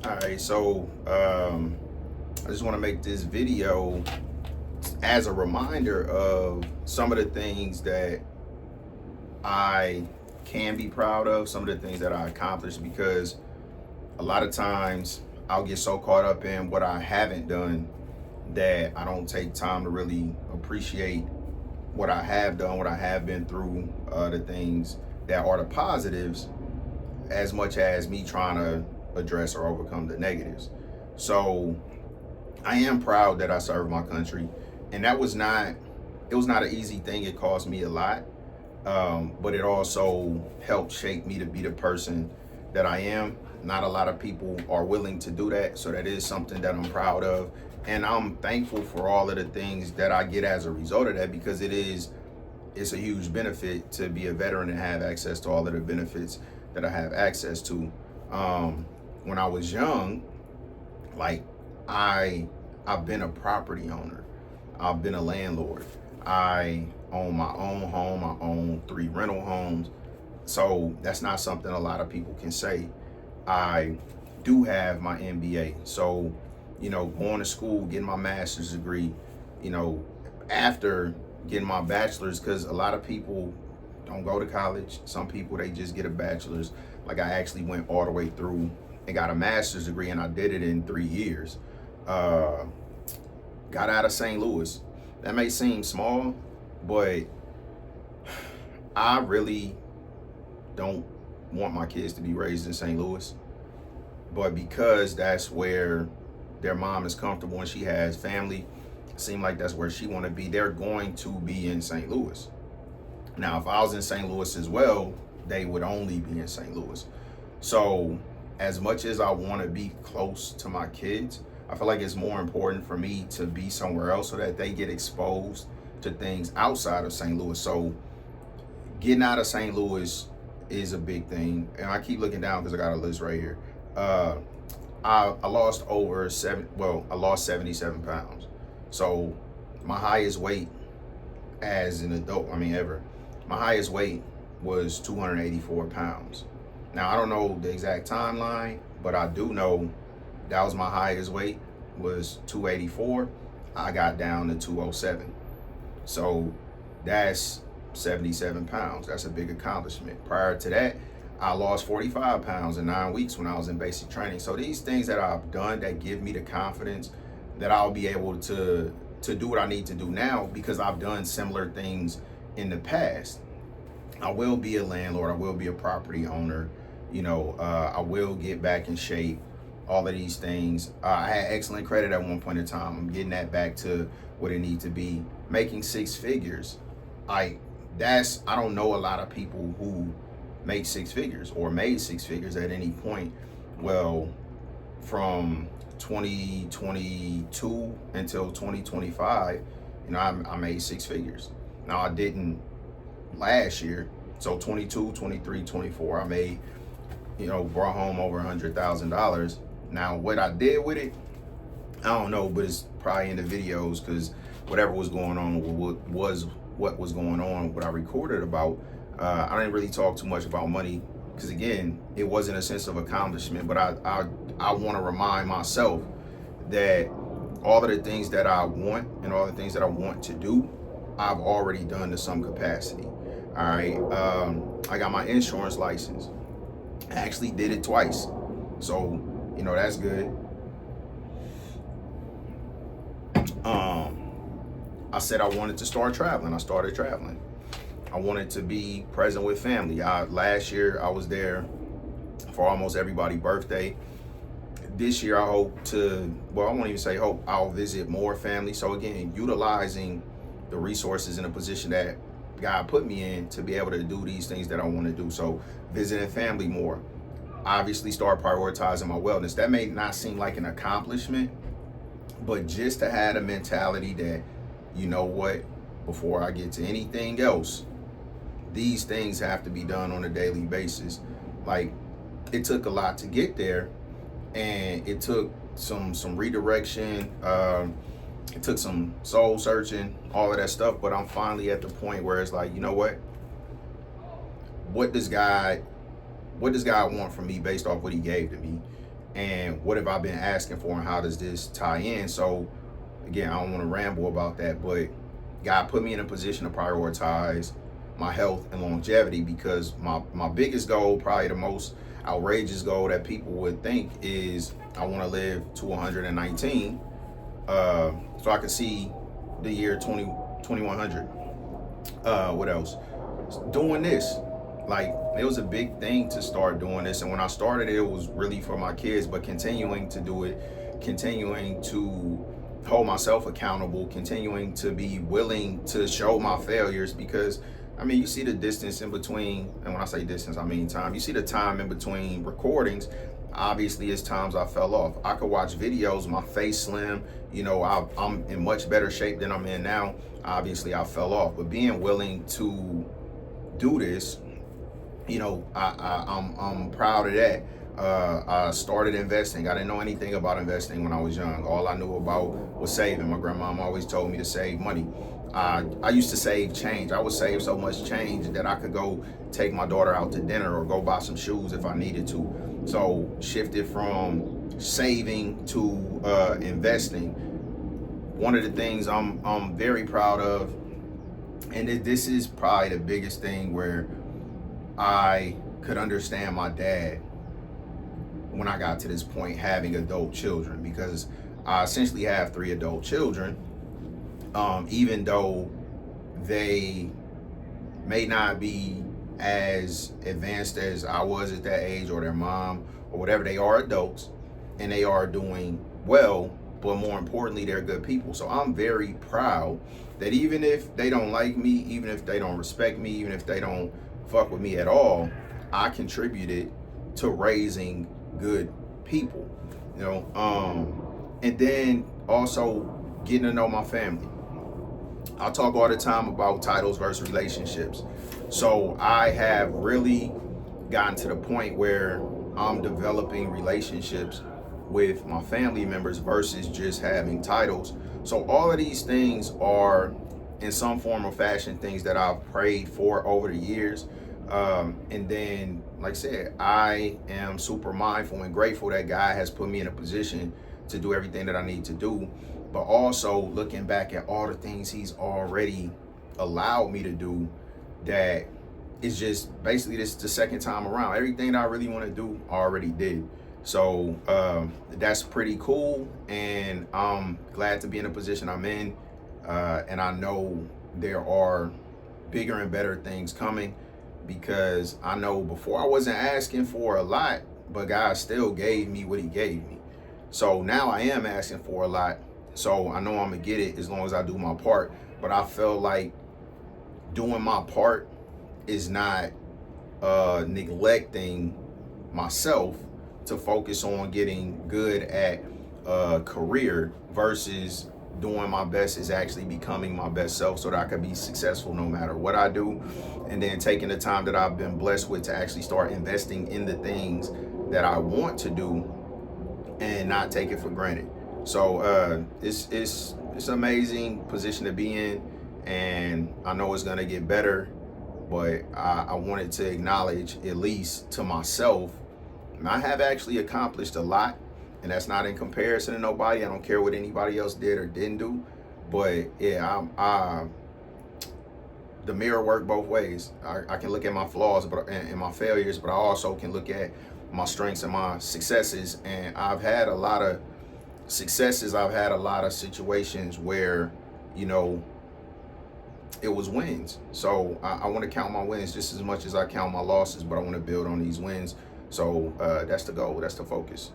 All right, so I just want to make this video as a reminder of some of the things that I can be proud of, some of the things that I accomplished, because a lot of times I'll get so caught up in what I haven't done that I don't take time to really appreciate what I have done, what I have been through, the things that are the positives, as much as me trying to address or overcome the negatives. So I am proud that I served my country, and that was not it was not an easy thing. It cost me a lot, but it also helped shape me to be the person that I am. Not a lot of people are willing to do that, so that is something that I'm proud of, and I'm thankful for all of the things that I get as a result of that, because it's a huge benefit to be a veteran and have access to all of the benefits that I have access to. When I was young, like I I've been a property owner. I've been a landlord. I own my own home. I own 3 rental homes. So that's not something a lot of people can say. I do have my MBA. So, going to school, getting my master's degree, you know, after getting my bachelor's, because a lot of people don't go to college. Some people, they just get a bachelor's. Like, I actually went all the way through and got a master's degree, and I did it in 3 years. Uh, got out of St. Louis. That may seem small, but I really don't want my kids to be raised in St. Louis. But because that's where their mom is comfortable and she has family, it seemed like that's where she want to be. They're going to be in St. Louis. Now, if I was in St. Louis as well, they would only be in St. Louis. So, as much as I want to be close to my kids, I feel like it's more important for me to be somewhere else so that they get exposed to things outside of St. Louis. So, getting out of St. Louis is a big thing. And I keep looking down because I got a list right here. Uh, I lost I lost 77 pounds. So, my highest weight as an adult, ever, my highest weight was 284 pounds. Now, I don't know the exact timeline, but I do know that was my highest weight, was 284. I got down to 207. So that's 77 pounds. That's a big accomplishment. Prior to that, I lost 45 pounds in 9 weeks when I was in basic training. So these things that I've done that give me the confidence that I'll be able to do what I need to do now, because I've done similar things in the past. I will be a landlord. I will be a property owner. I will get back in shape. All of these things. I had excellent credit at one point in time. I'm getting that back to what it needs to be. Making 6 figures. I don't know a lot of people who make 6 figures or made 6 figures at any point. Well, from 2022 until 2025, I made 6 figures. Now, I didn't last year. So 22, 23, 24, I made, brought home over $100,000. Now, what I did with it, I don't know, but it's probably in the videos, because whatever was going on what was going on, what I recorded about. I didn't really talk too much about money, because again, it wasn't a sense of accomplishment. But I want to remind myself that all of the things that I want and all the things that I want to do, I've already done to some capacity. All right, I got my insurance license. I actually did it twice, so that's good. I said I wanted to start traveling. I started traveling. I wanted to be present with family. Last year I was there for almost everybody's birthday. This year I hope to, well, I won't even say hope, I'll visit more family. So again, utilizing the resources in a position that God put me in to be able to do these things that I want to do. So visiting family more. Obviously start prioritizing my wellness. That may not seem like an accomplishment, but just to have a mentality that, before I get to anything else, these things have to be done on a daily basis. Like, it took a lot to get there, and it took some redirection. It took some soul searching, all of that stuff. But I'm finally at the point where it's like, what does God want from me based off what He gave to me? and what have I been asking for, and how does this tie in? So again, I don't want to ramble about that, but God put me in a position to prioritize my health and longevity, because my biggest goal, probably the most outrageous goal that people would think, is I want to live to 119, so I could see the year 2100. What else? Doing this, like, it was a big thing to start doing this, and when I started it was really for my kids, but continuing to do it, continuing to hold myself accountable, continuing to be willing to show my failures, because I mean, you see the distance in between, and when I say distance, I mean time. You see the time in between recordings. Obviously, it's times I fell off. I could watch videos, my face slim, you know, I'm in much better shape than I'm in now. Obviously, I fell off, but being willing to do this, you know, I'm proud of that. I started investing. I didn't know anything about investing when I was young. All I knew about was saving. My grandmom always told me to save money. I used to save change. I would save so much change that I could go take my daughter out to dinner or go buy some shoes if I needed to. So shifted from saving to investing. One of the things I'm very proud of, and this is probably the biggest thing where I could understand my dad when I got to this point, having adult children, because I essentially have 3 adult children. Even though they may not be as advanced as I was at that age, or their mom, or whatever, they are adults and they are doing well, but more importantly, they're good people. So I'm very proud that even if they don't like me, even if they don't respect me, even if they don't fuck with me at all, I contributed to raising good people, you know. And then also getting to know my family. I talk all the time about titles versus relationships. So I have really gotten to the point where I'm developing relationships with my family members versus just having titles. So all of these things are, in some form or fashion, things that I've prayed for over the years. And then, like I said, I am super mindful and grateful that God has put me in a position to do everything that I need to do, but also looking back at all the things he's already allowed me to do, that is just basically, this is the second time around. Everything that I really want to do, I already did. So that's pretty cool, and I'm glad to be in the position I'm in, and I know there are bigger and better things coming, because I know before I wasn't asking for a lot, but God still gave me what he gave me. So now I am asking for a lot, so I know I'm gonna get it as long as I do my part. But I feel like doing my part is not neglecting myself to focus on getting good at a career, versus doing my best is actually becoming my best self, so that I can be successful no matter what I do. And then taking the time that I've been blessed with to actually start investing in the things that I want to do and not take it for granted. So it's an amazing position to be in, and I know it's gonna get better, but I wanted to acknowledge, at least to myself, and I have actually accomplished a lot, and that's not in comparison to nobody. I don't care what anybody else did or didn't do, but yeah, the mirror work both ways. I can look at my flaws and my failures, but I also can look at my strengths and my successes. And I've had a lot of successes. I've had a lot of situations where, you know, it was wins. So I want to count my wins just as much as I count my losses, but I want to build on these wins. So that's the goal. That's the focus.